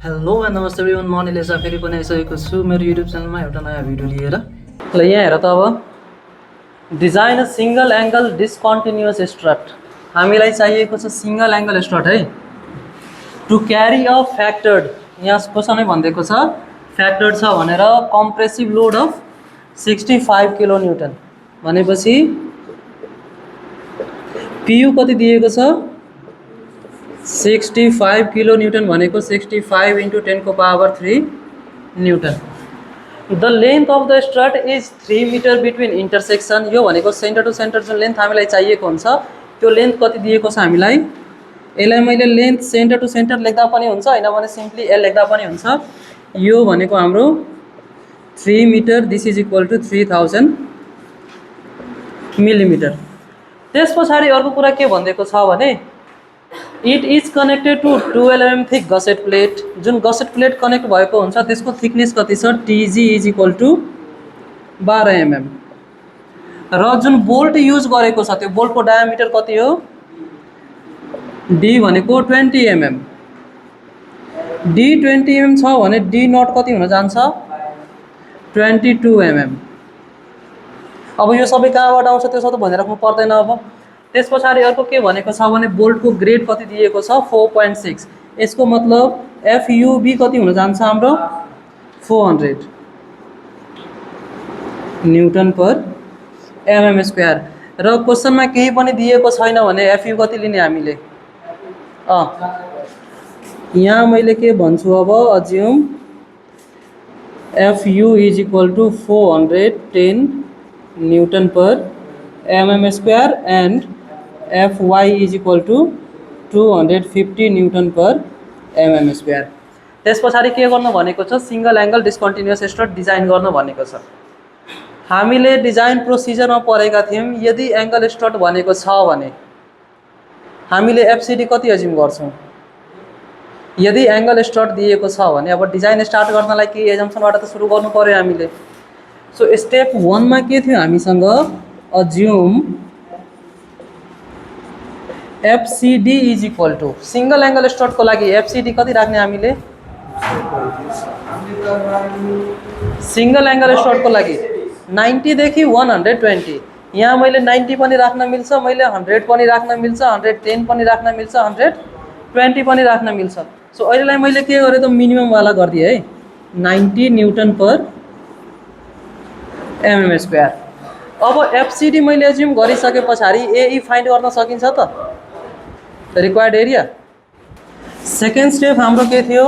Hello and नमस्ते everyone, म अनिलेश फेरि पनि आइसकेको छु मेरो युट्युब च्यानलमा एउटा नयाँ भिडियो लिएर। ल यहाँ हेर त, अब design a single angle discontinuous strut. हामीलाई चाहिएको छ सिंगल एंगल स्ट्रट है, टु क्यारी अ फ्याक्टर्ड, यहाँ क्वेसनै भनिदिएको छ फ्याक्टर्ड छ भनेर, compressive load of 65 kilo newton भनेपछि पियु कति दिएको छ 65 किलो न्युटन भनेको 65 × 10⁻³ newton. The length of the strut is 3 metre between intersection. यो भनेको सेन्टर टु सेन्टर जुन लेन्थ हामीलाई चाहिएको हुन्छ त्यो लेन्थ कति दिएको छ हामीलाई। यसलाई मैले लेन्थ सेन्टर टु सेन्टर लेख्दा पनि हुन्छ, हैन भने सिम्पली एल लेख्दा पनि हुन्छ। यो भनेको हाम्रो 3 metre, this is equal to 3000 millimetre. त्यस पछाडि अर्को कुरा के भनिदिएको छ भने it is connected to 12 mm thick gusset plate. जुन गसेट प्लेट कनेक्ट भएको हुन्छ त्यसको थिकनेस कति छ, TG is equal to 12 mm। र जुन बोल्ट युज गरेको छ त्यो बोल्टको डायामिटर कति हो, डी भनेको 20 mm। डी 20 mm छ भने डी नट कति हुन जान्छ, 22 mm। अब यो सबै कहाँबाट आउँछ त्यसो त भनिराख्नु पर्दैन। अब त्यस पछाडि अर्को के भनेको छ भने बोल्टको ग्रेड कति दिएको छ 4.6। यसको मतलब एफयुबी कति हुन जान्छ हाम्रो 400 न्युटन पर एमएम स्क्वायर। र क्वेसनमा केही पनि दिएको छैन भने एफयु कति लिने हामीले। यहाँ मैले के भन्छु अब, assume FU is equal to 410 newton per mm square and Fy is equal to 250 newton per mm square. त्यस पछाडि के गर्नु भनेको छ, single angle discontinuous strut design गर्न भनेको छ। हामीले डिजाइन प्रोसिजरमा पढेका थियौं, यदि एंगल स्ट्रट भनेको छ भने हामीले एफसीडी कति अज्युम गर्छौं। यदि एंगल स्ट्रट दिएको छ भने अब डिजाइन स्टार्ट गर्नलाई के एजम्पसनबाट त सुरु गर्नु पर्यो हामीले। सो स्टेप 1 मा के थियो हामीसँग, assume FCD is equal to, single angle strut को लागि एफसीडी कति राख्ने हामीले, सिंगल एंगल स्ट्रट को लागि 90 देखि 120। यहाँ मैले 90 पनि राख्न मिल्छ, मैले 100 पनि राख्न मिल्छ, 110 पनि राख्न मिल्छ, 120 पनि राख्न मिल्छ। सो अहिलेलाई मैले के गरे त मिनिमम वाला गरिदिए है, 90 न्युटन पर एमएम स्क्वायर। अब एफसीडी मैले एज्युम गरिसके पछाडि एई फाइन्ड गर्न सकिन्छ त, रिक्वायर्ड एरिया। सेकेन्ड स्टेप हाम्रो के थियो,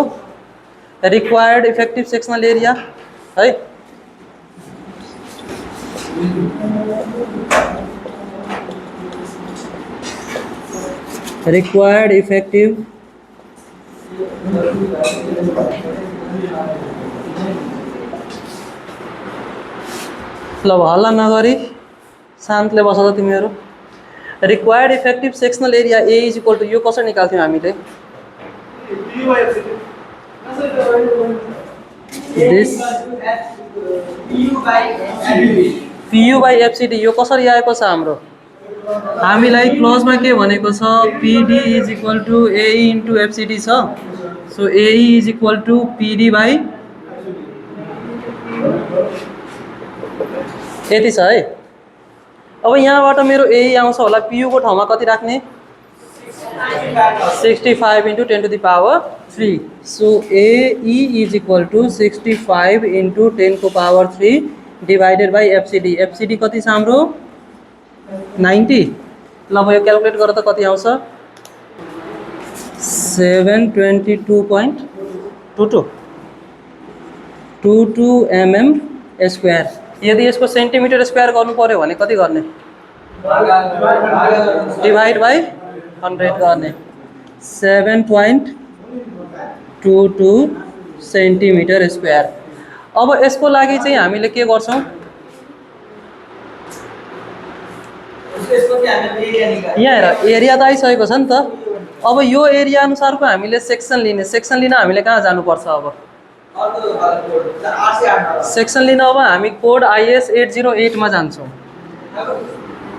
रिक्वायर्ड इफेक्टिभ सेक्सनल एरिया है। रिक्वायर्ड इफेक्टिभ ल हल्ला नगरी शान्तले बस त तिमीहरू। Required effective sectional area A is equal to, यो कसरी निकाल्थ्यौँ हामीले, दिस पियु बाई एफसीडी। यो कसरी आएको छ हाम्रो, हामीलाई क्लोजमा के भनेको छ, PD is equal to AE into FCD छ। So AE is equal to PD by, यति छ है। अब यहाँबाट मेरो एई आउँछ होला, पियु को ठाउँमा कति राख्ने, 65 × 10⁻³ so AE is equal to 65 × 10⁻³ divided by FCD. FCD कति छ हाम्रो 90। ल अब यो क्यालकुलेट गरेर त कति आउँछ, 722.22 mm स्क्वायर। यदि यसको सेन्टिमिटर स्क्वायर गर्नु पर्यो भने कति गर्ने, डिवाइड बाई 100 गर्ने, 7.22 सेन्टिमिटर स्क्वायर। अब यसको लागि चाहिँ हामीले के गर्छौं, यहाँ हेर एरिया त आइसकेको छ नि त। अब यो एरिया अनुसारको हामीले सेक्सन लिने, सेक्सन लिन हामीले कहाँ जानुपर्छ, अब सेक्सन लिन अब हामी कोड आइएस 808 मा जान्छौँ।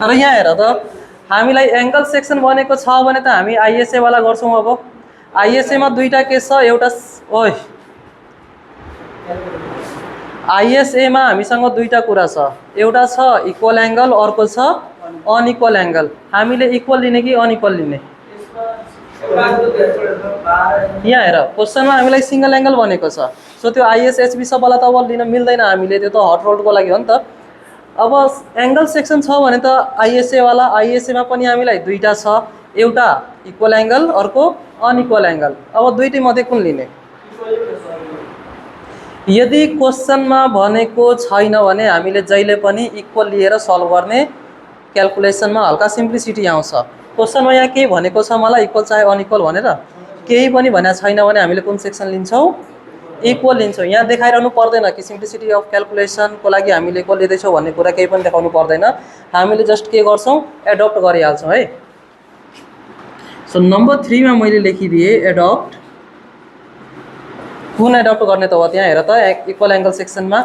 र यहाँ हेर त, हामीलाई एंगल सेक्सन बनेको छ भने त हामी आइएसए वाला गर्छौं। अब आइएसए मा दुईटा केस छ, एउटा ओइ आइएसएमा हामीसँग दुईटा कुरा छ, एउटा छ इक्वल एङ्गल, अर्को छ अनइक्वल एङ्गल। हामीले इक्वल लिने कि अनइक्वल लिने? यहाँ हेर क्वेसनमा हामीलाई सिंगल एङ्गल भनेको छ, सो त्यो आइएसएचबी सबैलाई त अब लिन मिल्दैन हामीले, त्यो त हट रोल्डको लागि हो नि त। अब एङ्गल सेक्सन छ भने त आइएसएवाला, आइएसएमा पनि हामीलाई दुईटा छ, एउटा इक्वल एङ्गल अर्को अनइक्वल एङ्गल। अब दुईटै मध्ये कुन लिने? यदि क्वेसनमा भनेको छैन भने हामीले जहिले पनि इक्वल लिएर सल्भ गर्ने, क्यालकुलेसनमा हल्का सिम्प्लिसिटी आउँछ। क्वेसनमा यहाँ के भनेको छ मलाई, इक्वल चाहे अनइक्वल भनेर, केही पनि भनेको छैन भने हामीले कुन सेक्सन लिन्छौँ? इक्वल लिन्छौँ। यहाँ देखाइरहनु पर्दैन कि सिम्प्लिसिटी अफ क्यालकुलेसनको लागि हामीले इक्वल लिँदैछौँ भन्ने कुरा केही पनि देखाउनु पर्दैन, हामीले जस्ट के गर्छौँ? एडप्ट गरिहाल्छौँ है। सो नम्बर 3 मा मैले लेखिदिएँ एडप्ट। कुन एडप्ट गर्ने त हो त्यहाँ हेर त, इक्वल एङ्गल सेक्सनमा,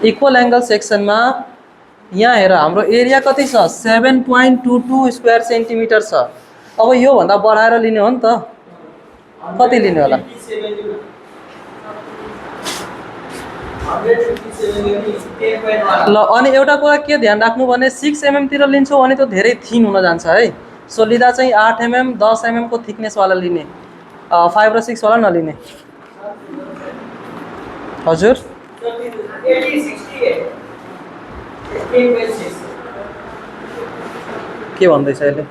इक्वल एङ्गल सेक्सनमा यहाँ हेर हाम्रो एरिया कति छ? 7.22 स्क्वायर सेन्टिमिटर छ। अब यो भन्दा बढाएर लिने हो नि त, कति लिने होला? ल अनि एउटा कुरा के ध्यान राख्नु भने 6 mm तिर लिन्छौँ भने त्यो धेरै थिन हुन जान्छ है। सो लिँदा चाहिँ 8 mm 10 mm को थिकनेसवाला लिने, 5 र 6 वाला नलिने। हजुर के भन्दैछ अहिले?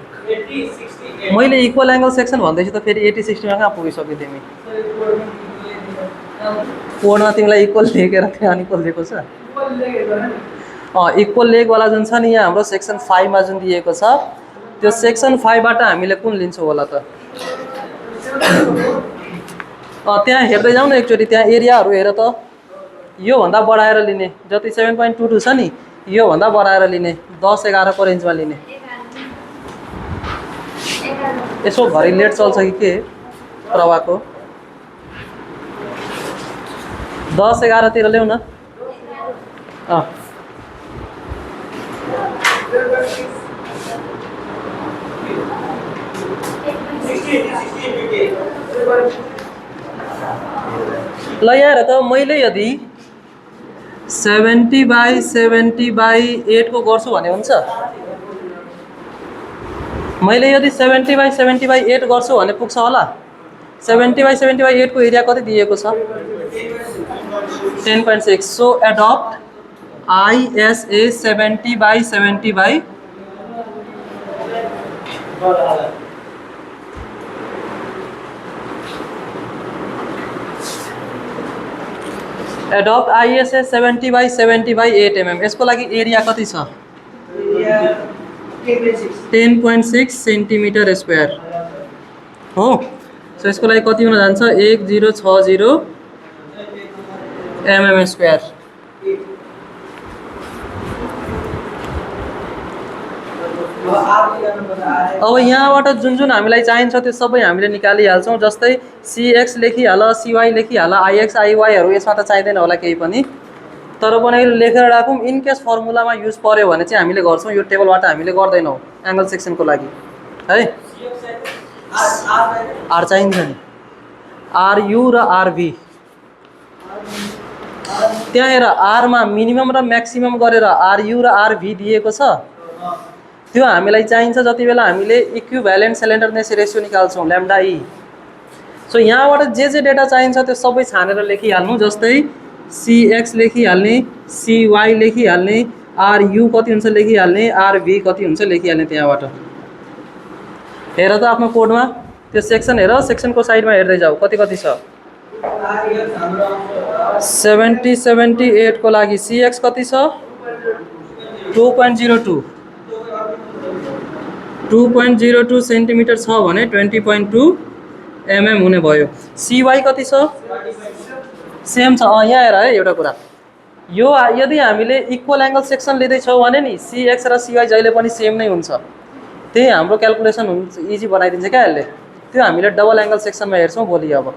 मैले इक्वल एङ्गल सेक्सन भन्दैछु त, फेरि 80-60 मा कहाँ पुगिसक्यो तिमी? कोडमा तिमीलाई इक्वल लेखेर त्यहाँ अनइक्वल दिएको छ। इक्वल लेगवाला जुन छ नि यहाँ हाम्रो सेक्सन 5 मा जुन दिएको छ, त्यो सेक्सन 5 बाट हामीले कुन लिन्छौँ होला त? त्यहाँ हेर्दै जाउँ न एकचोटि, त्यहाँ एरियाहरू हेर त, यो भन्दा बढाएर लिने, जति 7.22 छ नि यो भन्दा बढाएर लिने, 10-11 को रेन्जमा लिने। यसो घरि लेट चल्छ कि के प्रभाको? 10-11 तिर ल्याउ न। ल यहाँ त मैले यदि 70/70/8 को गर्छु भने हुन्छ? मैले यदि 70/70/8 गर्छु भने पुग्छ होला? 70/70/8 को एरिया कति दिएको छ? 10.6। So adopt ISA 70/70/8। Adopt ISA 70/70/8 mm। यसको लागि एरिया कति छ? 10.6 सेन्टिमिटर स्क्वायर हो। सो यसको लागि कति हुन जान्छ? 1060 mm स्क्वायर। अब यहाँबाट जुन जुन हामीलाई चाहिन्छ त्यो सबै हामीले निकालिहाल्छौँ। जस्तै CX लेखिहाल, CY लेखिहाल, IX IYहरू यसमा त चाहिँदैन होला केही पनि, तर पनि लेखेर राखौँ। इन केस फर्मुलामा युज पर्यो भने चाहिँ हामीले गर्छौँ, यो टेबलबाट हामीले गर्दैनौँ एङ्गल सेक्सनको लागि है। आर चाहिन्छ नि, RU र RV। त्यहाँ हेर आरमा मिनिमम र म्याक्सिमम गरेर RU र RV दिएको छ, त्यो हामीलाई चाहिन्छ जति बेला हामीले इक्विभ्यालेन्ट सिलिन्डरनेस रेसियो निकाल्छौँ λE। सो यहाँबाट जे डेटा चाहिन्छ त्यो सबै छानेर लेखिहाल्नु। जस्तै CX लेखिहाल्ने, CY लेखिहाल्ने, RU कति हुन्छ लेखिहाल्ने, RV कति हुन्छ लेखिहाल्ने। त्यहाँबाट हेर त आफ्नो कोडमा त्यो सेक्सन हेर, सेक्सनको साइडमा हेर्दै जाऊ कति कति छ। 70/78 को लागि CX कति छ? 2.02 2.02 सेन्टिमिटर छ भने 20.2 mm हुने भयो। CY कति छ? सेम छ। यहाँ हेर है एउटा कुरा, यो यदि हामीले इक्वल एङ्गल सेक्सन लिँदैछौँ भने नि CX र CY जहिले पनि सेम नै हुन्छ। त्यही हाम्रो क्यालकुलेसन हुन्छ, इजी बनाइदिन्छ क्या यसले। त्यो हामीले डबल एङ्गल सेक्सनमा हेर्छौँ भोलि अब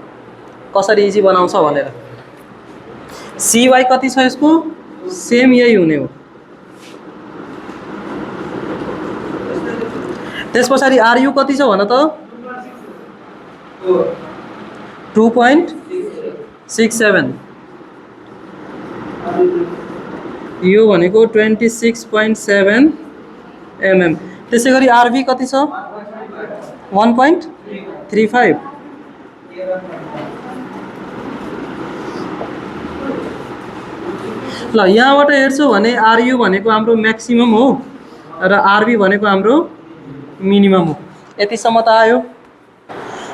कसरी इजी बनाउँछ भनेर। CY कति छ यसको? सेम यही हुने हो। त्यस पछाडि RU कति छ भन त? 2.67, यो भनेको 26.7 mm। त्यसै गरी आरबी कति छ? 1.35। ल यहाँबाट हेर्छौँ भने आरयु भनेको हाम्रो म्याक्सिमम हो र आरबी भनेको हाम्रो मिनिमम हो। यतिसम्म त आयो।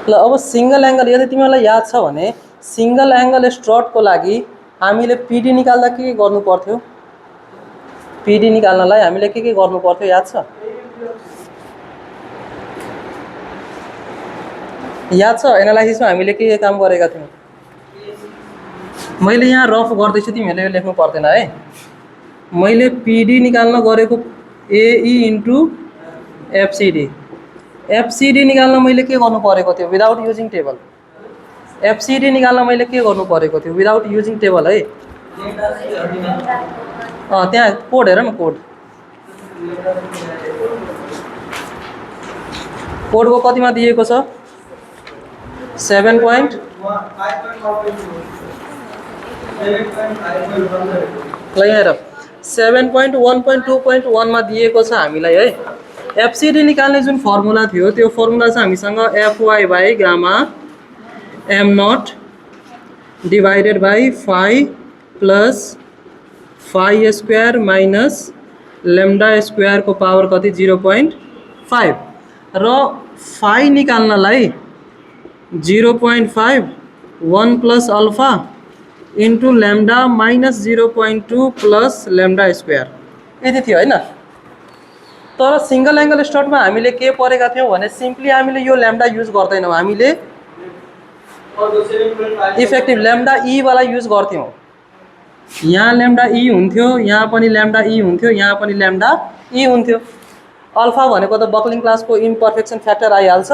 ल अब सिंगल एंगल, यदि तिमीलाई याद छ भने सिंगल एंगल स्ट्रटको लागि हामीले पीडी निकाल्दा के गर्नु पर्थ्यो? पीडी निकाल्नलाई हामीले के गर्नु पर्थ्यो याद छ? याद छ एनालाइसिसमा हामीले के काम गरेका थियौँ? मैले यहाँ रफ गर्दैछु, तिमीहरूले यो लेख्नु पर्दैन है। मैले पीडी निकाल्न गरेको एई इन्टु एफसीडी। एफसीडी निकाल्न मैले के गर्नु परेको थियो? Without using table. एफसीडी निकाल्न मैले के गर्नु परेको थियो? विदाउट युजिङ टेबल है। त्यहाँ कोड हेर न, कोडको कतिमा दिएको छ? 7 point ल यहाँ हेर 7.1.2.1 मा दिएको छ हामीलाई है। एफसीडी निकाल्ने जुन फर्मुला थियो त्यो फर्मुला चाहिँ हामीसँग FY by gamma M naught divided by phi plus phi square minus lambda square को पावर कति 0.5 र फाई निकाल्नलाई 0.5 1 plus alpha into lambda minus 0.2 plus lambda square यति थियो हैन। तर सिंगल एंगल स्ट्रटमा हामीले के परेका थियौं भने सिम्पली हामीले यो लेम्डा युज गर्दैनौं, हामीले इफेक्टिभ लेम्डा ई वाला युज गर्थ्यौं। यहाँ लेम्डा ई हुन्थ्यो, यहाँ पनि लेम्डा ई हुन्थ्यो, यहाँ पनि लेम्डा ई हुन्थ्यो। अल्फा भनेको त बक्लिङ क्लासको इम्परफेक्सन फ्याक्टर आइहाल्छ।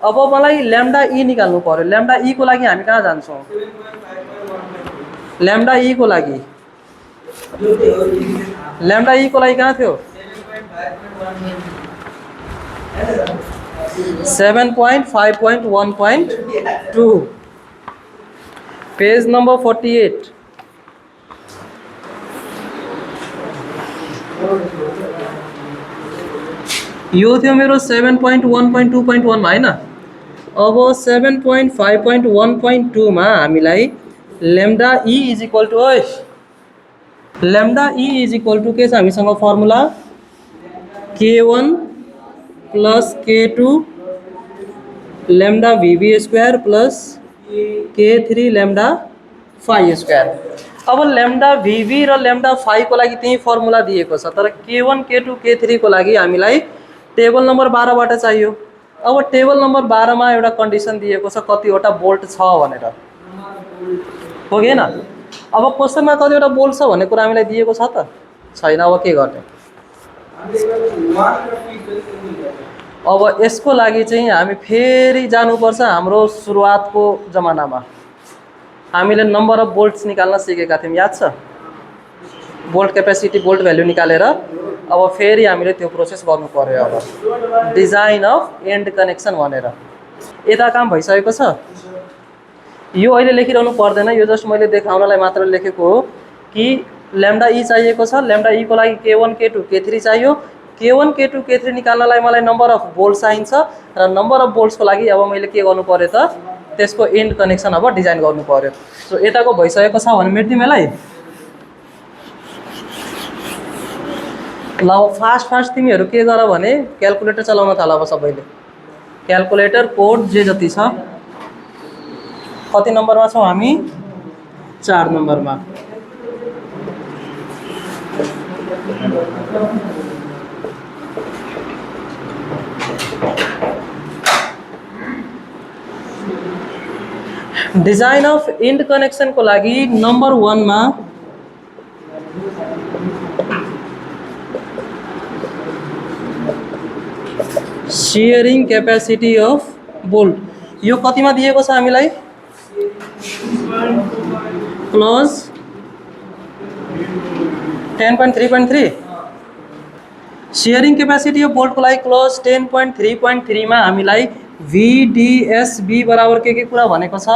अब मलाई लेम्डा ई निकाल्नु पर्यो। लेम्डा ई को लागि हामी कहाँ जान्छौं? लेम्डा ई को लागि, लेम्डा ई को लागि कहाँ थियो? 7.5.1.2 पेज नंबर 48। यो थियो मेरो 7.1.2.1 मा हैन। अब 7.5.1.2 मा हामीलाई lambda E is equal to lambda E is equal to के छ हामीसँग formula k1 plus k2 lambda VB square plus k3 lambda phi square. अब लेम्डा वीबी र लेम्डा फाई को लागि त्यही फर्मुला दिएको छ, तर k1 k2 k3 को लागि हामीलाई टेबल नंबर 12 बाट चाहियो। अब टेबल नंबर 12 मा एउटा कन्डिसन दिएको छ कतिवटा बोल्ट छ भनेर, हो कि हैन? अब क्वेशनमा कतिवटा बोल्ट छ भन्ने कुरा हामीलाई दिएको छ त छैन। अब के गर्ने? अब यसको लागि चाहिँ हामी फेरि जानुपर्छ हाम्रो सुरुवातको जमानामा। हामीले नम्बर अफ बोल्ट्स निकाल्न सिकेका थियौं, याद छ? बोल्ट क्यापेसिटी, बोल्ट भ्यालु निकालेर अब फेरि हामीले त्यो प्रोसेस गर्नु पर्यो। अब डिजाइन अफ एन्ड कनेक्सन भनेर यता काम भइसकेको छ। यो अहिले लेखिरहनु पर्दैन, यो जस्ट मैले देखाउनलाई मात्र लेखेको हो कि लेम्डा ई चाहिएको छ। लेम्डा ई को लागि k1 k2 k3 चाहियो। k1 k2 k3 निकाल्नलाई मलाई नम्बर अफ बोल्ट चाहिन्छ र नम्बर अफ बोल्ट्स को लागि अब मैले के गर्नु पर्यो त त्यसको एन्ड कनेक्सन अब डिजाइन गर्नु पर्यो। सो यताको भइसकेको छ भने मेट्नु मलाई। ल फास्ट तिमीहरु के गर भने क्याल्कुलेटर चलाउन थाल। अब सबैले क्याल्कुलेटर कोड जे जति छ। कति नम्बरमा छौं हामी? 4 नम्बरमा। डिजाइन अफ एन्ड कनेक्सन को लागि नम्बर 1 मा शेयरिङ क्यापेसिटी अफ बोल्ट यो कतिमा दिएको छ हामीलाई? Close 10.3.3। Sharing capacity of bolt को लागि क्लोज 10.3.3 मा हामीलाई VDSB बराबर के कुरा भनेको छ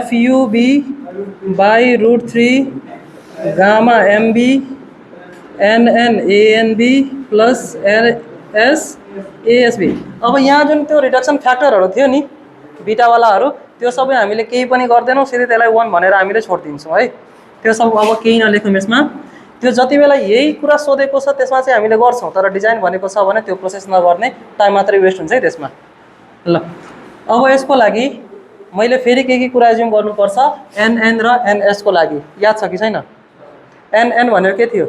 FUB by √3 gamma MB NNANB plus LSASB। अब यहाँ जुन त्यो रिडक्सन फ्याक्टरहरू थियो नि बीटावालाहरू त्यो सबै हामीले केही पनि गर्दैनौँ, सिधै त्यसलाई 1 भनेर हामीले छोडिदिन्छौँ है। त्यो सब अब केही नलेखौँ यसमा। त्यो जति बेला यही कुरा सोधेको छ त्यसमा चाहिँ हामीले गर्छौँ, तर डिजाइन भनेको छ भने त्यो प्रोसेस नगर्ने, टाइम मात्रै वेस्ट हुन्छ है त्यसमा। ल अब यसको लागि मैले फेरि के कुरा एज्युम गर्नुपर्छ, NN र NS को लागि याद छ कि छैन? NN भनेर के थियो?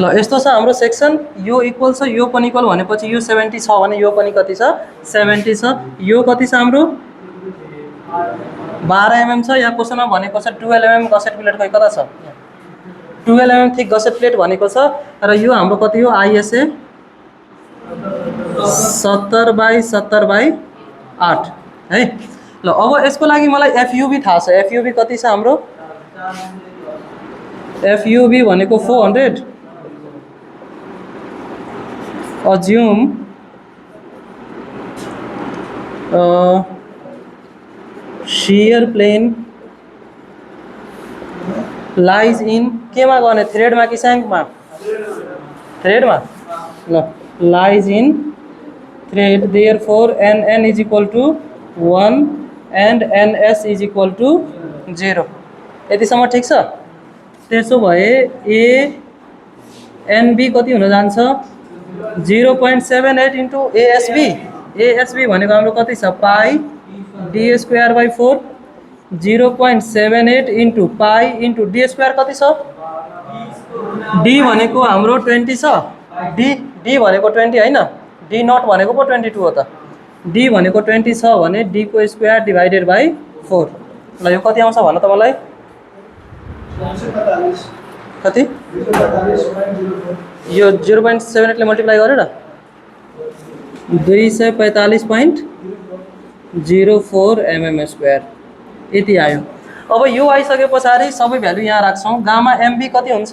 ल यस्तो छ हाम्रो सेक्सन, यो इक्वल छ यो पनि इक्वल भनेपछि यो 70 छ भने यो पनि कति छ? 70 छ। यो कति छ हाम्रो? 12 mm छ। यहाँ क्वेसनमा भनेको छ 12 mm गसेट प्लेट, खै कता छ? 12 mm थिक गसेट प्लेट भनेको छ र यो हाम्रो कति हो? ISA 70/70/8 है। ल अब यसको लागि मलाई FUB थाहा छ। FUB कति छ हाम्रो? FUB भनेको 400। assume shear plane lies in केमा गर्ने? थ्रेडमा कि स्याङ्कमा? थ्रेडमा। ल lies in thread, therefore NN is equal to 1 and NS is equal to 0। यतिसम्म ठिक छ? त्यसो भए ANB कति हुन जान्छ? 0.78 into ASB। ASB भनेको हाम्रो कति छ? पाई d²/4। 0.78 into पाई into d² कति छ? d भनेको हाम्रो 20 छ। d भनेको 20 हैन, d नट भनेको पो 22 हो त। d भनेको 20 छ भने d को स्क्वायर डिवाइडेड बाई 4। ल यो कति आउँछ भन त मलाई? कति? यो 0.78 ले मल्टिप्लाई गरेर 245.04 mm²। यति आयो। अब यो आइसके पछाडि सबै भ्यालु यहाँ राख्छौँ। गामा MB कति हुन्छ?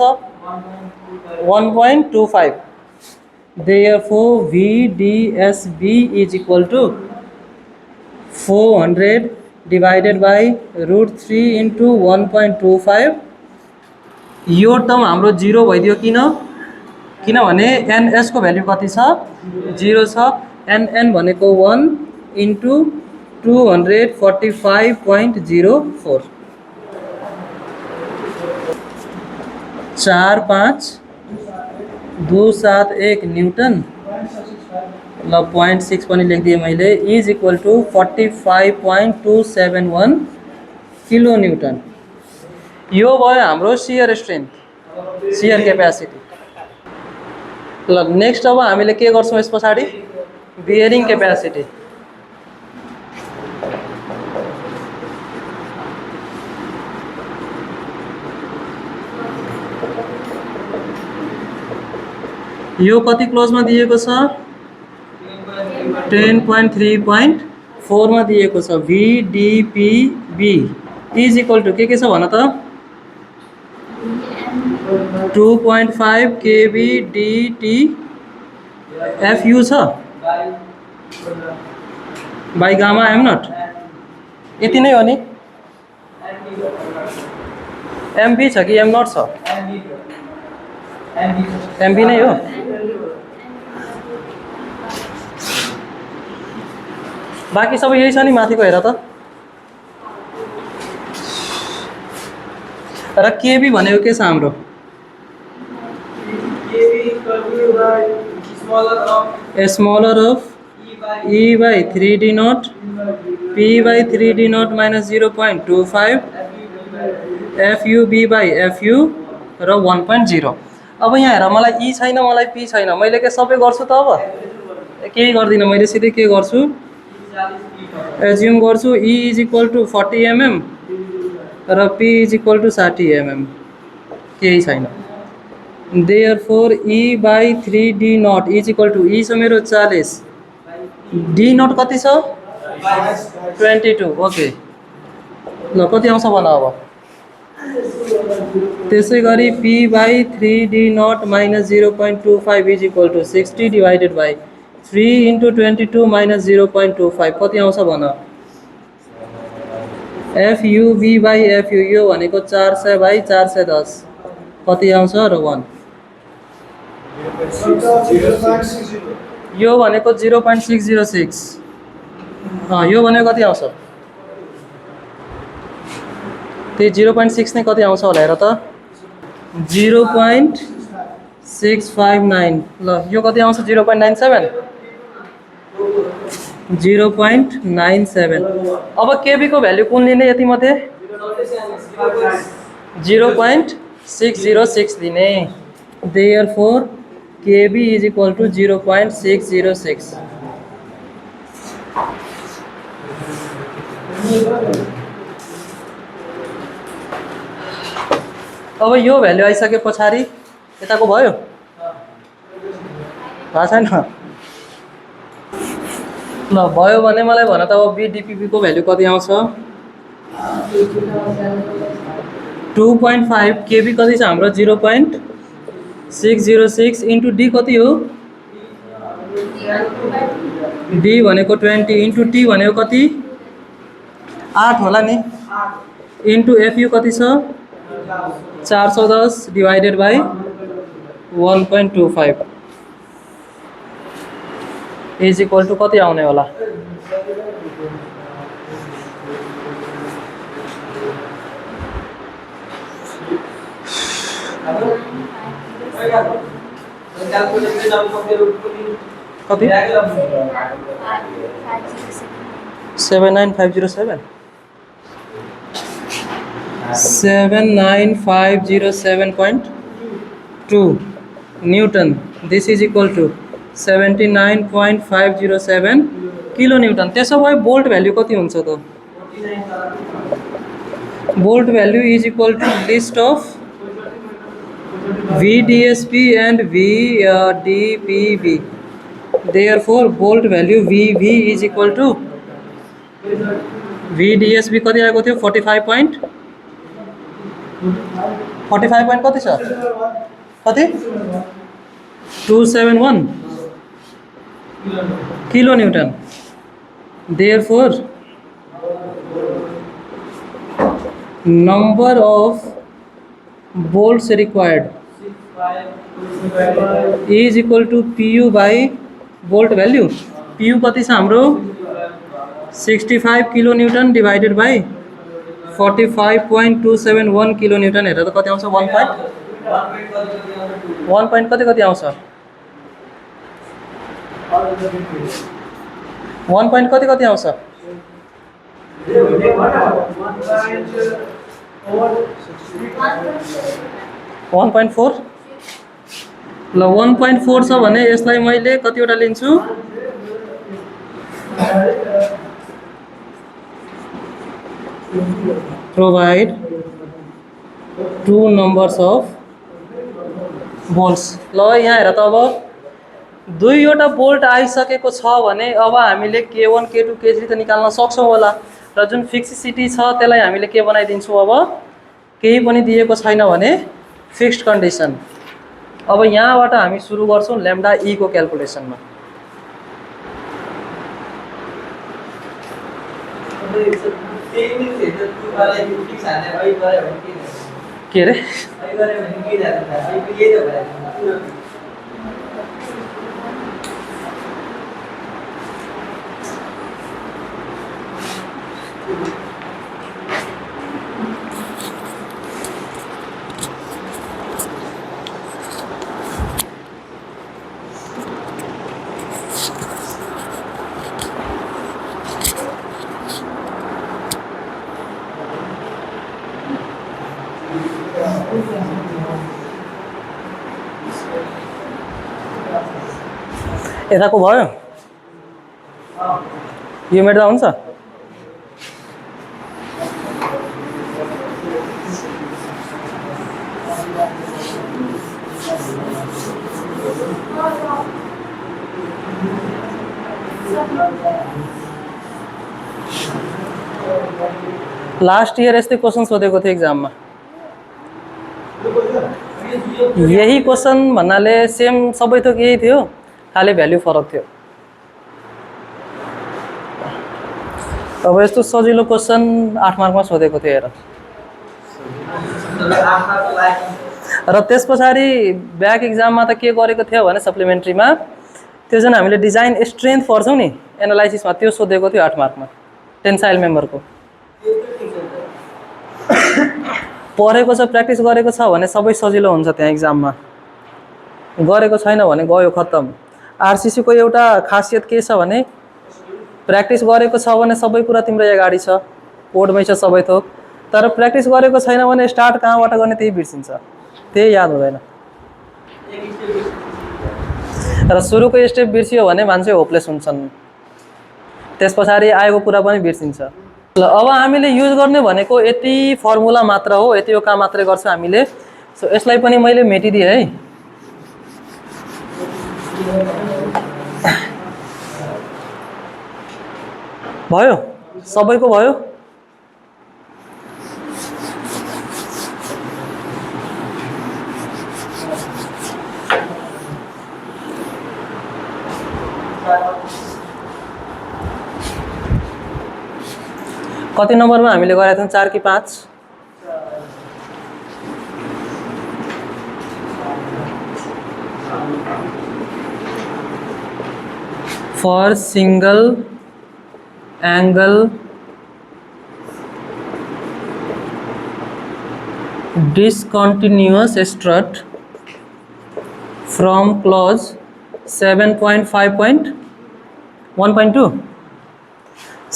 1.25। Therefore VDSB is equal to 400 divided by √3 into 1.25। यो टर्म हाम्रो 0 भइदियो किनभने NS को भ्यालु कति छ? 0 छ। NN भनेको 1 into 245.04 45271 न्यूटन। ल 0.6 पनि लेखिदिएँ मैले, is equal to 45.271 kilo newton. यो भयो हाम्रो शियर स्ट्रेन्थ, शियर क्यापेसिटी। ल नेक्स्ट अब हामीले के गर्छौँ यस पछाडि? Bearing capacity. यो कति क्लोजमा दिएको छ? 10.3.4 मा दिएको छ। VDPB इज इक्वल टू के छ भन त? 2.5 kb dt FU छ बाई गामा M नट। यति नै हो नि? MB छ कि M नट छ? MB नै हो। बाँकी सबै यही छ नि, माथिको हेर त। र केबी भनेको के छ हाम्रो? Smaller of E by 3D nought P by 3D nought minus 0.25 FUB by FU र 1.0। अब यहाँ हेर, मलाई E छैन, मलाई P छैन, मैले के सबै गर्छु त? अब केही गर्दिनँ, मैले सिधै के गर्छु? एज्युम गर्छु E is equal to 40 mm र P is equal to 60 mm। केही छैन। Therefore E by 3D nought is equal to, E छ मेरो 40 डी नट कति छ 22 ओके ल कति आउँछ भन अब त्यसै गरी P by 3d nought minus 0.25 is equal to 60 divided by 3 into 22 minus 0.25 कति आउँछ भन एफयुबी बाई एफयु यो भनेको 400 बाई 410 कति आउँछ र 1 यो भनेको 0.606 यो भनेको कति आउँछ त्यही 0.6 नै कति आउँछ होला हेर त 0.659 ल यो कति आउँछ 0.97 0.97 अब केबी को भ्यालु कुन लिने यति मध्ये 0.606 लिने therefore KB is equal to 0.606 अब यो भ्यालु आइसके पछाडि यताको भयो थाहा छैन ल भयो भने मलाई भन त अब बीडीपीपी को भ्यालु कति आउँछ 2.5 केबी कति छ हाम्रो 0.606 इन्टु डी कति हो डी भनेको 20 इन्टु टी भनेको कति 8 होला नि इन्टु एफयु कति छ 410 divided by 1.25 is equal to कति आउने होला कति 79507 79507.2 newton this is equal to 79.507 kilo newton त्यसो भए बोल्ट भ्यालु कति हुन्छ त bolt value is equal to least of VDSP and VDPB therefore bolt value VV is equal to VDSP कति आएको थियो 45 point कति छ कति 271 kilo Newton therefore number of bolts required is equal to PU by bolt value PU कति छ हाम्रो 65 kilo Newton divided by 45.271 kilo Newton हेर त कति आउँछ 1 point कति आउँछ 1 point कति आउँछ 1.4 ल 1.4 छ भने यसलाई मैले कतिवटा लिन्छु प्रोवाइड 2 numbers of bolts ल यहाँ हेर त अब दुईवटा बोल्ट आइसकेको छ भने अब हामीले K1 K2 K3 त निकाल्न सक्छौं होला र जुन फिक्सिसिटी छ त्यसलाई हामीले के बनाइदिन्छौं अब केही पनि दिएको छैन भने फिक्स्ड कन्डिसन अब यहाँबाट हामी सुरु गर्छौं ल्याम्डा ई को क्याल्कुलेसनमा के रे यताको भयो यो मेट्दा हुन्छ लास्ट इयर यस्तै क्वेसन सोधेको थियो एक्जाममा। यही क्वेसन भन्नाले सेम सबै थोक यही थियो, खाली भ्याल्यु फरक थियो। अब यस्तो सजिलो क्वेसन 8 मार्कमा सोधेको थियो हेर। र त्यस पछाडि ब्याक एक्जाममा त के गरेको थियो भने सप्लिमेन्ट्रीमा त्यो जुन हामीले डिजाइन स्ट्रेन्थ पढ्छौँ नि एनालाइसिसमा, त्यो सोधेको थियो 8 मार्कमा टेन्साइल मेम्बरको। पढेको छ प्र्याक्टिस गरेको छ भने सबै सजिलो हुन्छ त्यहाँ एक्जाममा, गरेको छैन भने गयो खत्तम। आरसीसी को एउटा खासियत के छ भने प्र्याक्टिस गरेको छ भने सबै कुरा तिम्रो अगाडि छ, कोडमै छ सबै थोक। तर प्र्याक्टिस गरेको छैन भने स्टार्ट कहाँबाट गर्ने त्यही बिर्सिन्छ, त्यही याद हुँदैन। र सुरुको स्टेप बिर्सियो भने मान्छे होपलेस हुन्छन्, त्यस पछाडि आएको कुरा पनि बिर्सिन्छ। ल अब हामीले युज गर्ने भनेको यति फर्मुला मात्र हो, यति यो काम मात्रै गर्छ हामीले। सो यसलाई पनि मैले मेटिदिएँ है। भयो सबैको भयो। कति नम्बरमा हामीले गरेका थियौँ, 4 कि 5? For single angle discontinuous strut from clause 7.5.1.2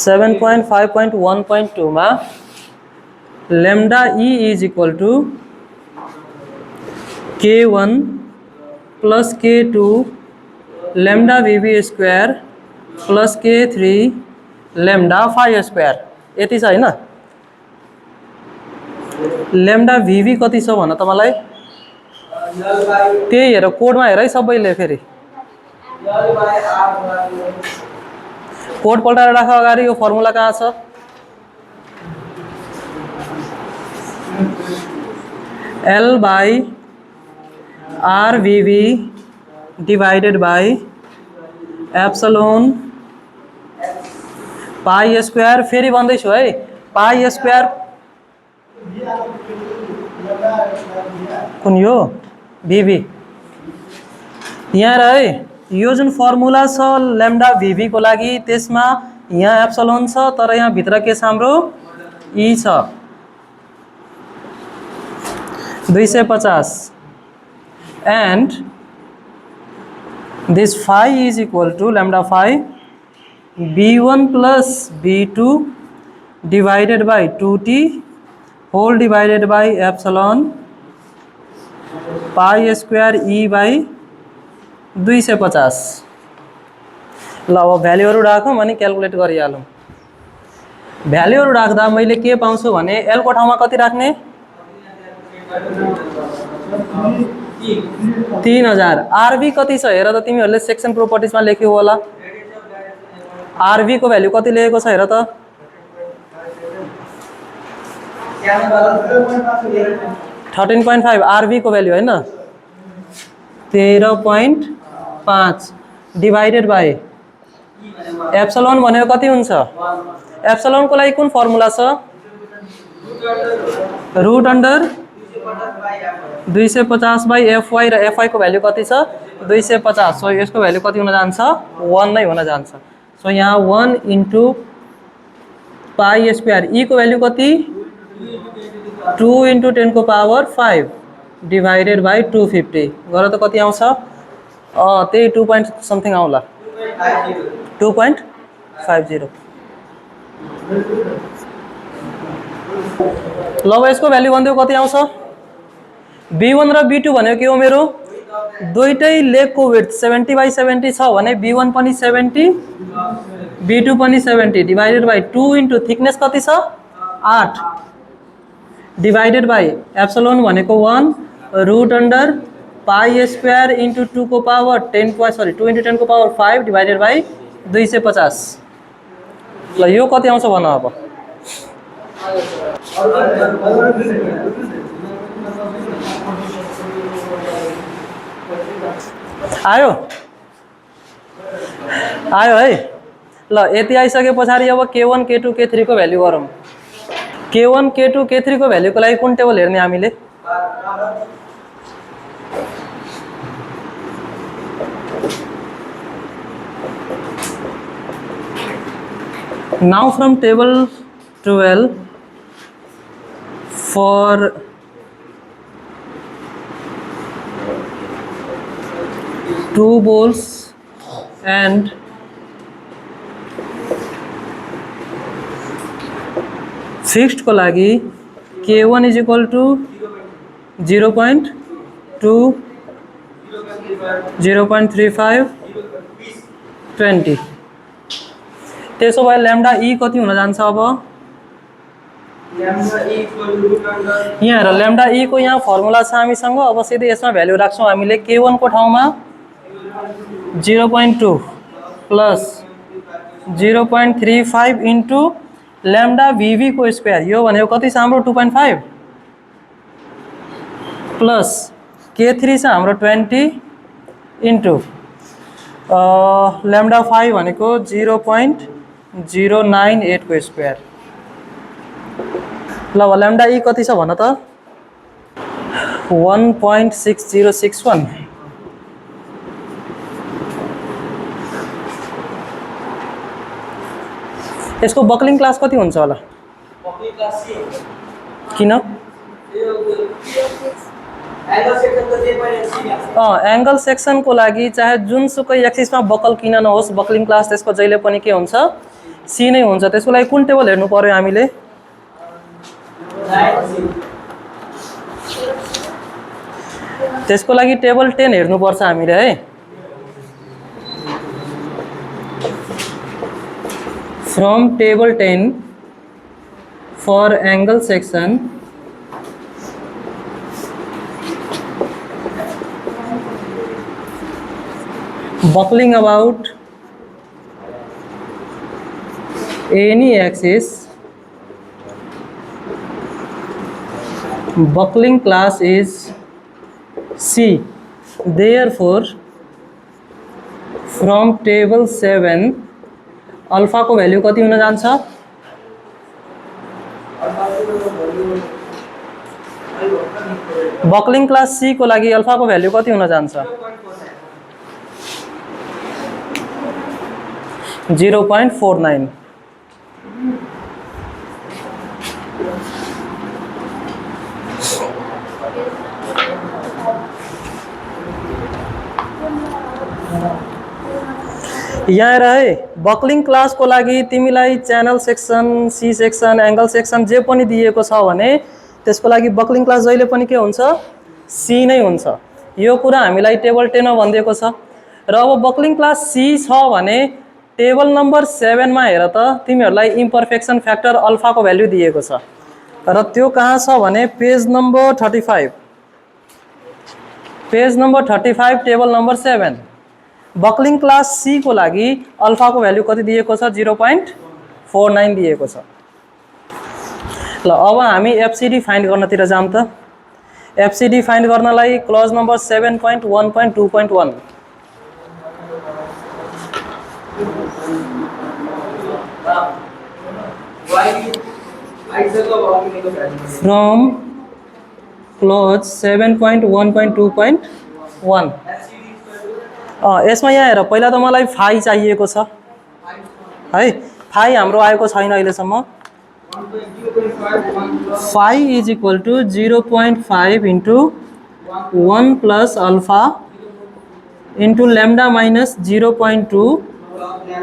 7.5.1.2 मा lambda e is equal to k1 plus k2 lambda vv square plus k3 lambda phi square। यति छ हैन? lambda vv कति छ भन त मलाई? त्यही हेर कोडमा हेर है सबैले, फेरि कोड पल्टाएर राख अगाडि। यो फर्मुला कहाँ छ? L by RVV divided by epsilon pi square। फेरि भन्दैछु है, pi square कुन यो VV यहाँ है। यो जुन फर्मुला छ lambda VV को लागि, त्यसमा यहाँ एप्सिलोन छ, तर यहाँ भित्र के छ हाम्रो E छ 250 and this phi is equal to lambda phi b1 plus b2 divided by 2t whole divided by epsilon pi square E by 250। ल अब भ्यालुहरु राखौं अनि क्याल्कुलेट गरिहालौं। भ्यालुहरु राख्दा मैले के पाउँछु भने L को ठाउँमा कति राख्ने? 3000। RV कति छ हेर त, तिमीहरुले सेक्सन प्रोपर्टिजमा लेख्यौ होला। RV को भ्यालु कति लेखेको छ हेर त? 13.5 RV को भ्यालु हैन, 13.5 डिवाइडेड बाइ एप्सिलोन भनेको कति हुन्छ? एप्सिलोन को लागि कुन फर्मुला छ? रूट अंडर 250 बाइ fy र fy को भ्यालु कति छ? 250। सो यसको भ्यालु कति हुन जान्छ? 1 नै हुन जान्छ। सो यहाँ 1 इन्टु पाई स्क्वायर E को भ्यालु कति? 2 इन्टु 10 को पावर 5 डिवाइडेड बाइ 250 गर त कति आउँछ? त्यही 2 point समथिङ आउला, 2.50। ल यसको भ्यालु भन्दियो कति आउँछ? B1 र B2 भनेको के हो मेरो? दुईटै लेगको विड्थ 70/70 छ भने B1 पनि 70 B2 पनि 70 डिवाइडेड बाइ 2 इन्टु थिकनेस कति छ? 8 डिवाइडेड बाइ एप्सिलोन भनेको 1 root under pi square into 2 को पावर 2 इन्टु 10 को पावर 5 डिवाइडेड बाइ 250। ल यो कति आउँछ भन अब। आयो आयो है। ल यति आइसके पछाडि अब K1 K2 K3 को भ्यालु गरौँ। K1 K2 K3 को भ्यालुको लागि कुन टेबल हेर्ने हामीले? Now from table 12 for two balls and fixed को लागि K1 is equal to 0.2 0.35 20। त्यसो भए ल्याम्डा ई कति हुन जान्छ अब? यहाँ हेर ल्याम्डा ई को यहाँ फर्मुला छ हामीसँग। अब सिधै यसमा भ्यालु राख्छौँ हामीले। K1 को ठाउँमा 0.2 प्लस 0.35 इन्टु ल्याम्डा भिभी को स्क्वायर। यो भनेको कति छ हाम्रो? 2.5 प्लस K3 छ हाम्रो 20 इन्टु ल्याम्डा 5 भनेको 0.098 को स्क्वायर। ल ल्याम्डा ई कति छ भन त? 1.6061। यसको बकलिङ क्लास कति हुन्छ होला? किन? एंगल सेक्सन को लागि चाहे जुनसुकै एक्सिसमा बकल किन नहोस्, बकलिङ क्लास त्यसको जहिले पनि के हुन्छ? सी नै हुन्छ। त्यसको लागि कुन टेबल हेर्नु पर्यो हामीले? त्यसको लागि टेबल 10 हेर्नु पर्छ हामीले है। From table 10 for angle section buckling about any axis, buckling class is C. Therefore from table 7 alpha को भ्यालु कति हुन जान्छ? बकलिङ क्लास सी को लागि अल्फा को भ्यालु कति हुन जान्छ? 0.49। यहाँ रहे बकलिङ क्लास को लागि तिमीलाई channel section, C section, angle section जे पनि दिएको छ भने त्यसको लागि बकलिङ क्लास जहिले पनि के हुन्छ? सी नै हुन्छ। यो कुरा हामीलाई टेबल 10 मा भनिएको छ। र अब बकलिङ क्लास सी छ भने टेबल नम्बर 7 मा हेर त, तिमीहरूलाई इम्परफेक्सन फ्याक्टर अल्फा को भ्यालु दिएको छ। र त्यो कहाँ छ भने page number 35। Page number 35 table number 7। Buckling class C को लागि अल्फा को भ्यालु कति दिएको छ? 0.49 दिएको छ। ल अब हामी एफसीडी फाइन्ड गर्नतिर जाम त। एफसीडी फाइन्ड गर्नलाई क्लज नम्बर 7.1.2.1 फ्रम क्लज 7.1.2.1 यसमा यहाँ हेर पहिला त मलाई फाई चाहिएको छ है। फाई हाम्रो आएको छैन अहिलेसम्म। Phi is equal to 0.5 into 1 plus alpha into lambda minus 0.2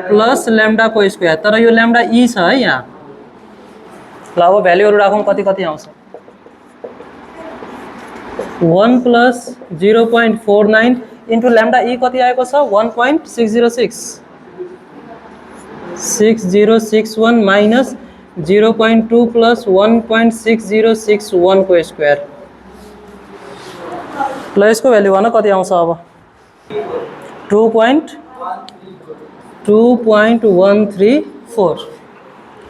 plus lambda को स्क्वायर। तर यो ल्याम्डा ई छ है यहाँ। ल अब भ्यालुहरु राखौं कति कति आउँछ। 1 प्लस 0.49 इन्टु ल्याम्डा ई कति आएको छ? 1.606 6061 माइनस 0.2 प्लस 1.6061 को स्क्वायर। ल यसको भ्यालु भन कति आउँछ अब? 2.134।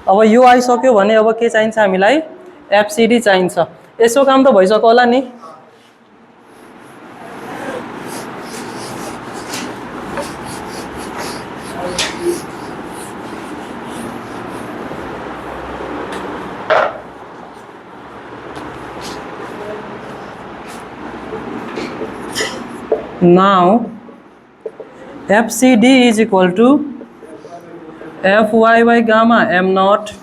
अब यो आइसक्यो भने अब के चाहिन्छ हामीलाई? एफसीडी चाहिन्छ। यसो काम त भइसक्यो होला नि? Now FCD is equal to Fy by gamma m naught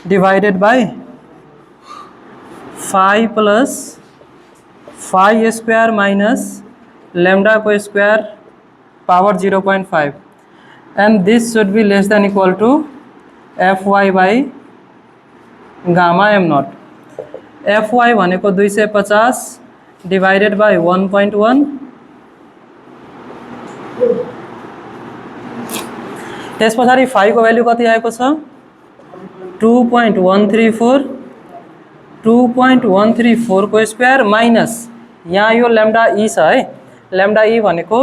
divided by phi plus phi square minus lambda co square power 0.5, and this should be less than equal to Fy by gamma m naught. Fy भनेको 250 divided by 1.1, त्यस पछाडि phi को value कति आएको छ? 2.134, 2.134 को square minus यहाँ यो लैम्डा ई छ है, लैम्डा ई भनेको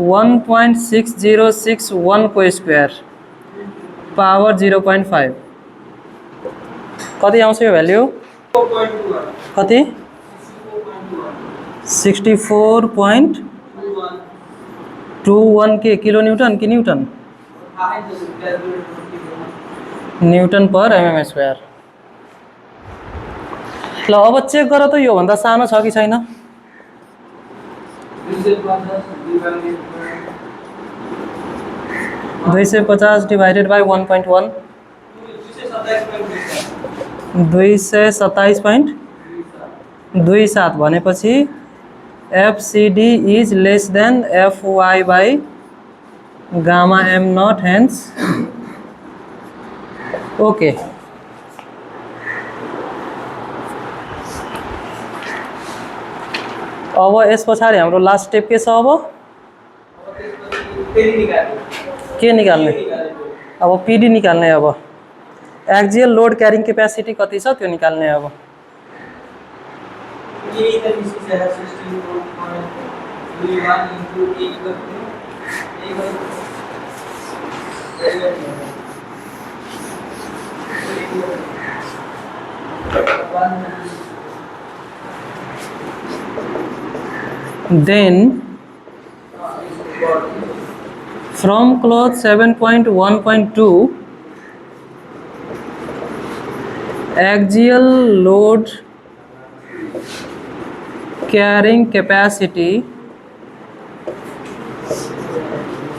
1.6061 को स्क्वायर पावर 0.5, कति आउँछ यो भ्यालु? कति? 64.21 के किलो न्यूटन कि न्यूटन? न्यूटन पर एमएम स्क्वायर। ल अब चेक गर त यो भन्दा सानो छ कि छैन? 250 डिवाइडेड बाई 1.1, 227.27 भनेपछि FCD is less than Fy by gamma m naught, hence okay. अब यस पछाडि हाम्रो लास्ट स्टेप के छ? अब के निकाल्ने? अब PD निकाल्ने। अब एक्सियल लोड क्यारिङ क्यापेसिटी कति छ त्यो निकाल्ने। अब then from clause 7.1.2 axial load carrying capacity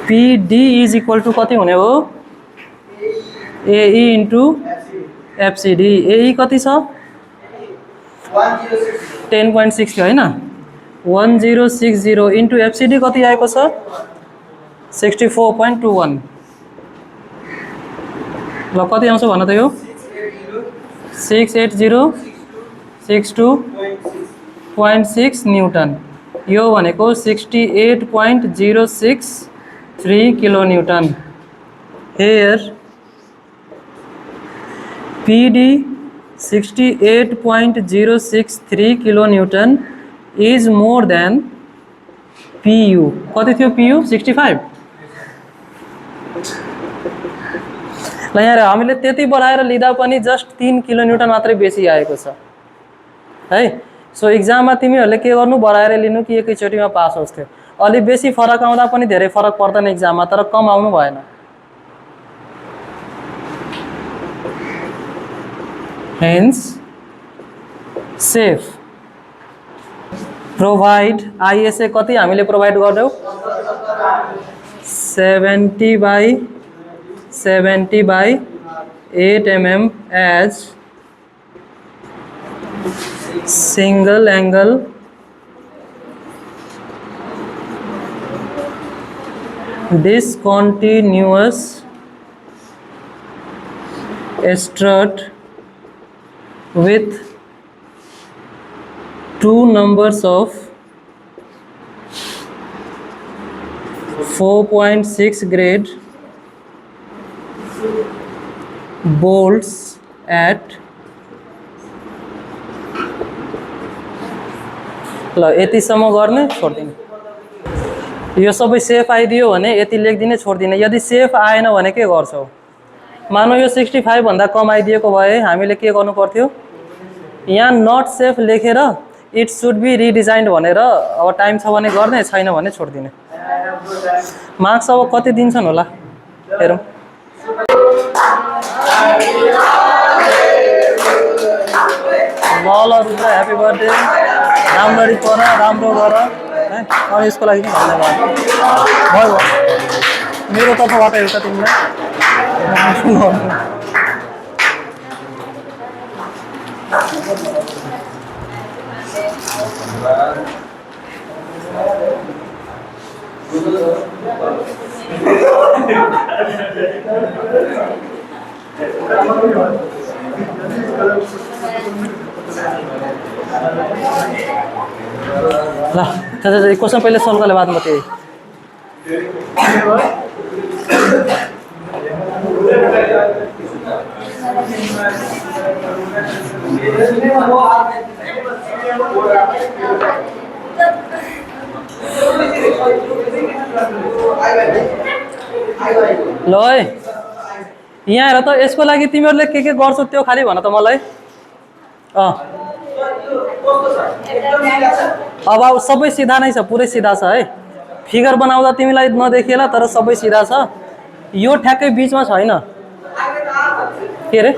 PD is equal to कति हुने हो? AE into FCD। AE कति छ? 10.60 हैन? 1060 into FCD कति आएको छ? 64.21। ल कति आउँछ भन त यो? 68062.6 न्यूटन। यो भनेको 68.063 kilo Newton. Here PD 68.063 kilo Newton is more than PU। कति थियो PU? 65। ल यहाँ हामीले त्यति बढाएर लिँदा पनि जस्ट 3 किलो न्यूटन मात्रै बेसी आएको छ है। सो एक्जाममा तिमीहरूले के गर्नु? बढाएर लिनु कि एकैचोटीमा पास होस्। थियो अलि बेसी फरक आउँदा पनि धेरै फरक पर्दैन एक्जाममा, तर कम आउनु भएन। Hence safe provide ISA कति हामीले प्रोभाइड गर्छौं? 70 by 8 mm as single angle discontinuous strut with two numbers of 4.6 grade bolts at ल यतिसम्म गर्ने, छोड्दिनु। यो सबै सेफ आइदियो भने यति लेखिदिने छोडिदिने। यदि सेफ आएन भने के गर्छौ? मानौ यो 65 भन्दा कम आइदिएको भए हामीले के गर्नु पर्थ्यो? यहाँ नट सेफ लेखेर इट सुड बी रिडिजाइन्ड भनेर अब टाइम छ भने गर्ने, छैन भने छोडिदिने। मार्क्स अब कति दिन्छन् होला हेरौँ। ल रुद्र ह्यापी बर्थडे, राम्ररी पढ, राम्रो गर है। अनि यसको लागि धन्यवाद। भयो मेरो तर्फबाट एउटा तिमीलाई। ल क्वेश्चन पहले सॉल्व करले बाद में बताइए। ल है यहाँ हेर त, यसको लागि तिमीहरूले के गर्छौ त्यो खाली भन त मलाई। अब सबै सिधा नै छ, पुरै सिधा छ है। फिगर बनाउँदा तिमीलाई नदेखिएला तर सबै सिधा छ। यो ठ्याक्कै बीचमा छैन के रे?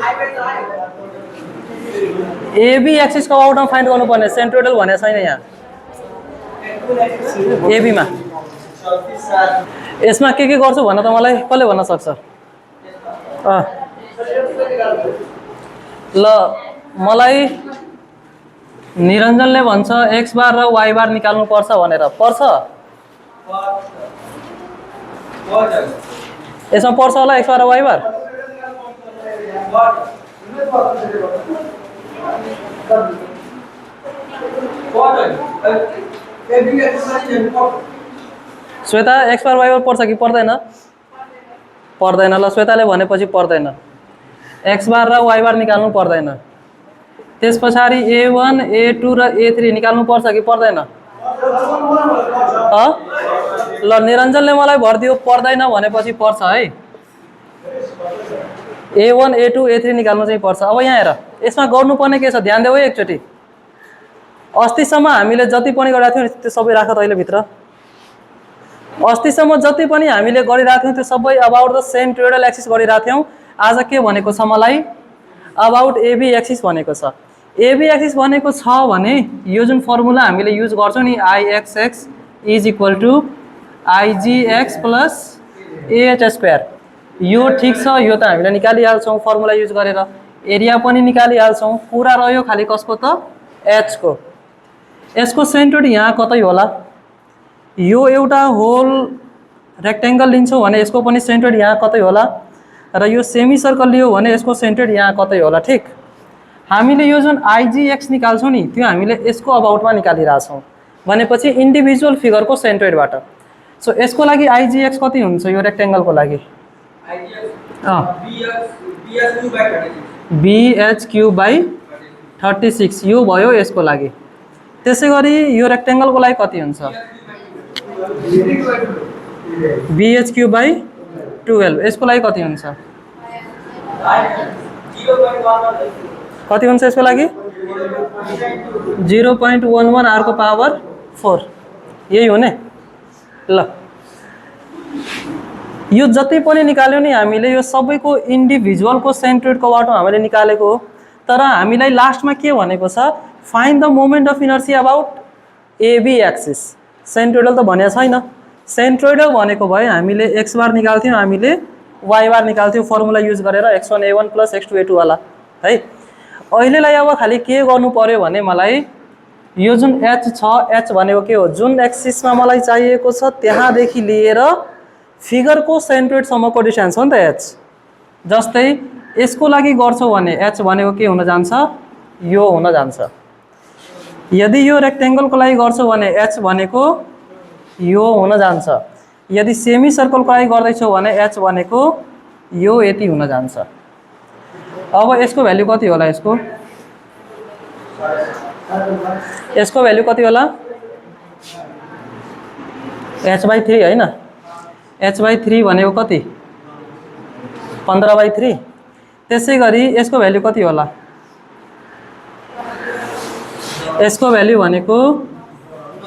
एबी एक्सिसको आउटमा फाइन्ड गर्नुपर्ने, सेन्ट्रोइडल भनेको छैन यहाँ एबीमा। यसमा के गर्छु भन त मलाई, कसले भन्न सक्छ? ल मलाई निरञ्जनले भन्छ एक्स बार र वाई बार निकाल्नु पर्छ भनेर। पर्छ? यसमा पर्छ होला एक्स बार र वाई बार? श्वेता एक्स बार वाई बार पर्छ कि पर्दैन? पर्दैन। ल श्वेताले भनेपछि पर्दैन, एक्स बार र वाई बार निकाल्नु पर्दैन। त्यस पछाडि A1 A2 र A3 निकाल्नु पर्छ कि पर्दैन? ल निरञ्जनले मलाई भरिदियो पर्दैन भनेपछि पर्छ है। A1 A2 A3 निकाल्नु चाहिँ पर्छ। अब यहाँ हेर, यसमा गर्नुपर्ने के छ ध्यान देऊ है एकचोटि। अस्तिसम्म हामीले जति पनि गरेका थियौँ त्यो सबै राख त अहिले भित्र। अस्तिसम्म जति पनि हामीले गरिरहेको थियौँ त्यो सबै अबाउट द सेन्ट्रोइडल एक्सिस गरिरहेको थियौँ। आज के भनेको छ मलाई? अबाउट एबी एक्सिस भनेको छ। एबी एक्सिस भनेको छ भने यो जुन फर्मुला हामीले युज गर्छौँ नि, IXX is equal to IGX plus AH square, यो ठिक छ। यो त हामीले निकालिहाल्छौँ फर्मुला युज गरेर। एरिया पनि निकालिहाल्छौँ। कुरा रह्यो खालि कसको त? एच को। यसको सेन्ट्रोइड यहाँ कतै होला। यो एउटा होल रेक्टेङ्गल लिन्छौँ भने यसको पनि सेन्ट्रोइड यहाँ कतै होला, र यो सेमी सर्कल लियो भने यसको सेन्ट्रोइड यहाँ कतै होला। ठिक, हामीले यो जुन आइजिएक्स निकाल्छौँ नि त्यो हामीले यसको अबाउटमा निकालिरहेछौँ भनेपछि इन्डिभिजुअल फिगरको सेन्ट्रोइडबाट। सो यसको लागि आइजिएक्स कति हुन्छ यो रेक्टेङ्गलको लागि? BH³/36 यो भयो यसको लागि। त्यसै गरी यो रेक्टेङ्गलको लागि कति हुन्छ? BH³/12 यसको लागि कति हुन्छ? कति हुन्छ यसको लागि? 0.11 r को पावर 4 यही हो नि। ल यो जति पनि निकाल्यो नि हामीले यो सबैको इन्डिभिजुअलको सेन्ट्रोइडको बाटो हामीले निकालेको हो। तर हामीलाई लास्टमा के भनेको छ? Find the moment of inertia about AB axis. Centroidal त भनेको छैन। सेन्ट्रोइडल भनेको भए हामीले एक्स बार निकाल्थ्यौँ, हामीले वाई बार निकाल्थ्यौँ फर्मुला युज गरेर x1 A1 plus x2 A2 वाला है। अहिलेलाई अब खालि के गर्नु पर्यो भने मलाई यो जुन h छ, h भनेको के हो? जुन एक्सिसमा मलाई चाहिएको छ त्यहाँदेखि लिएर फिगरको सेन्ट्रोइडसम्मको डिस्टेन्स हो नि त h। जस्तै यसको लागि गर्छौ भने h भनेको के हुन जान्छ? यो हुन जान्छ। यदि यो रेक्टेङ्गलको लागि गर्छौ भने h भनेको यो हुन जान्छ। यदि सेमी सर्कलको लागि गर्दैछौ भने h भनेको यो यति हुन जान्छ। अब यसको भ्यालु कति होला? यसको भ्यालु कति होला? h/3 हैन, h/3 भनेको कति 15/3। त्यसै गरी यसको भ्यालु कति होला, यसको भ्यालु भनेको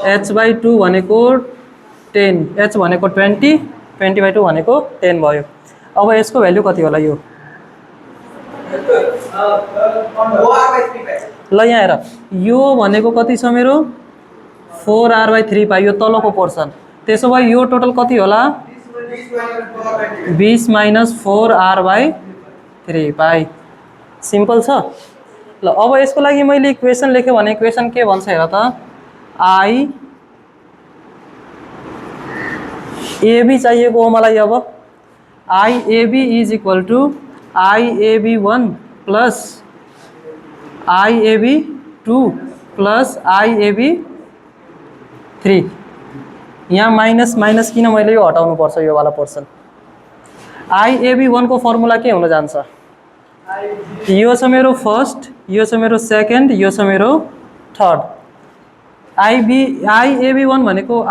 h/2 भनेको 10, h भनेको 20, 20/2 भनेको 10 भयो। अब यसको भ्यालु कति होला यो, ल यहाँ हेर, यो भनेको कति छ मेरो 4r/3 पाइ, यो तलको पोर्सन। त्यसो भए यो टोटल कति होला 20 - 4r/3 पाइ। सिम्पल छ। ल अब यसको लागि मैले इक्वेसन लेखेँ भने इक्वेसन के भन्छ हेर त, आई एबी चाहिएको हो मलाई। अब I AB is equal to IAB1 plus IAB2 plus IAB3। यहाँ माइनस माइनस किन मैले यो हटाउनु पर्छ, यो वाला पोर्सन। IAB1 को फर्मुला के हुन जान्छ, यो छ मेरो फर्स्ट, यो छ मेरो सेकेन्ड, यो छ मेरो थर्ड। IAB1 भनेको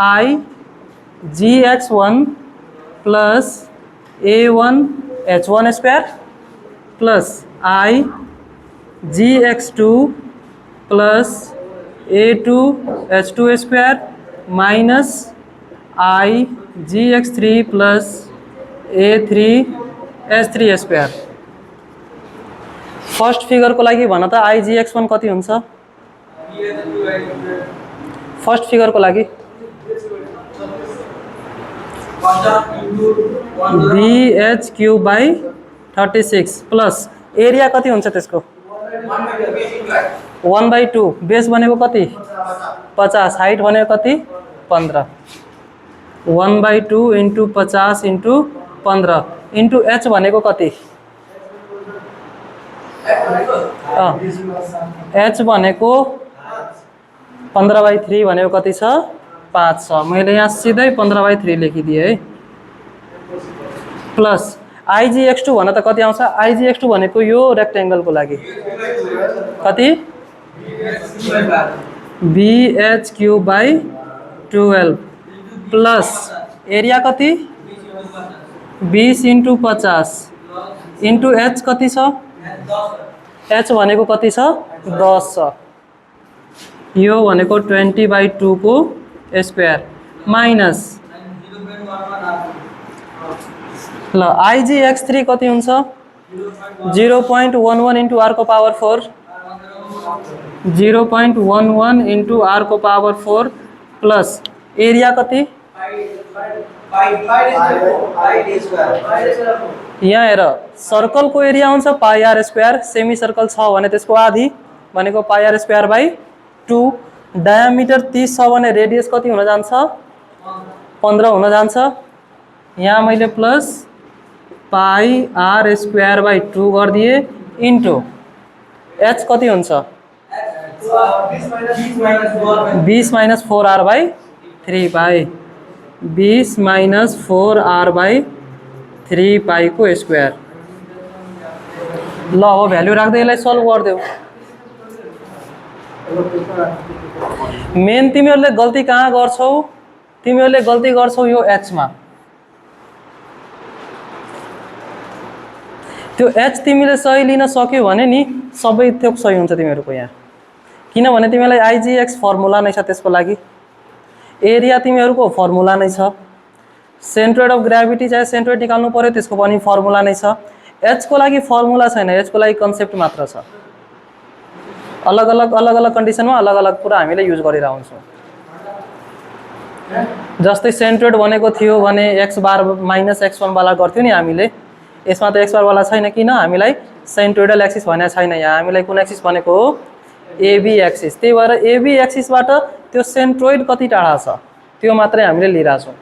IGX1 plus A1H1 square plus IGX2 plus A2H2 square minus IGX3 plus A3H3 square. First figure को लागि भन त IGX1 कति हुन्छ, फर्स्ट फिगर को लागि BH3/36 प्लस एरिया कति हुन्छ त्यसको 1/2, बेस भनेको कति 50, हाइट भनेको कति 15, 1/2 × 50 × 15 इन्टु h भनेको कति, h भनेको 15/3 भनेको कति छ 5 छ। मैले यहाँ सिधै 15/3 लेखिदिएँ है। प्लस IGX2 भन त कति आउँछ, IGX2 भनेको यो रेक्टेंगल को लागि कति BH3/12 प्लस एरिया कति 20 × 50 इन्टु h कति छ, h भनेको कति छ 10 छ, यो भनेको 20/2 को स्क्वायर माइनस ल IGX3 कति हुन्छ 0.11 × r को पावर 4, 0.11 × r को पावर 4 प्लस एरिया कति, यहाँ हेर सर्कल को एरिया हुन्छ πr स्क्वायर, सेमी सर्कल छ भने त्यसको आधी भनेको πr²/2, डायमिटर 30 छ भने रेडियस कति हुन जान्छ 15 हुन जान्छ। यहाँ मैले प्लस πr²/2 गरिदिए इन्टु h कति हुन्छ 20 - 4r/3 पाइ, 20 - 4r/3 पाइ को स्क्वायर। ल अब भ्यालु राख्दै यसलाई सल्भ गर्देऊ। मेन तिमीहरूले गल्ती कहाँ गर्छौ, तिमीहरूले गल्ती गर्छौ यो h मा। त्यो h तिमीले सही लिन सक्यौ भने नि सबै थोक सही हुन्छ तिमीहरूको यहाँ, किनभने तिमीलाई IGX फर्मुला नै छ त्यसको लागि, एरिया तिमीहरूको फर्मुला नै छ, सेन्ट्रोइड अफ ग्राभिटी चाहिँ सेन्ट्रोइड निकाल्नु पर्यो त्यसको पनि फर्मुला नै छ। h को लागि फर्मुला छैन, h को लागि कन्सेप्ट मात्र छ। अलग अलग कन्डिसनमा अलग अलग कुरा हामीले युज गरिरहन्छौँ। जस्तै सेन्ट्रोइड भनेको थियो भने x बार माइनस x1 वाला गर्थ्यो नि हामीले, यसमा त x बार वाला छैन, किन हामीलाई सेन्ट्रोइडल एक्सिस भनेको छैन, यहाँ हामीलाई कुन एक्सिस भनेको हो AB एक्सिस। त्यही भएर AB एक्सिसबाट त्यो सेन्ट्रोइड कति टाढा छ त्यो मात्रै हामीले लिइराछौँ।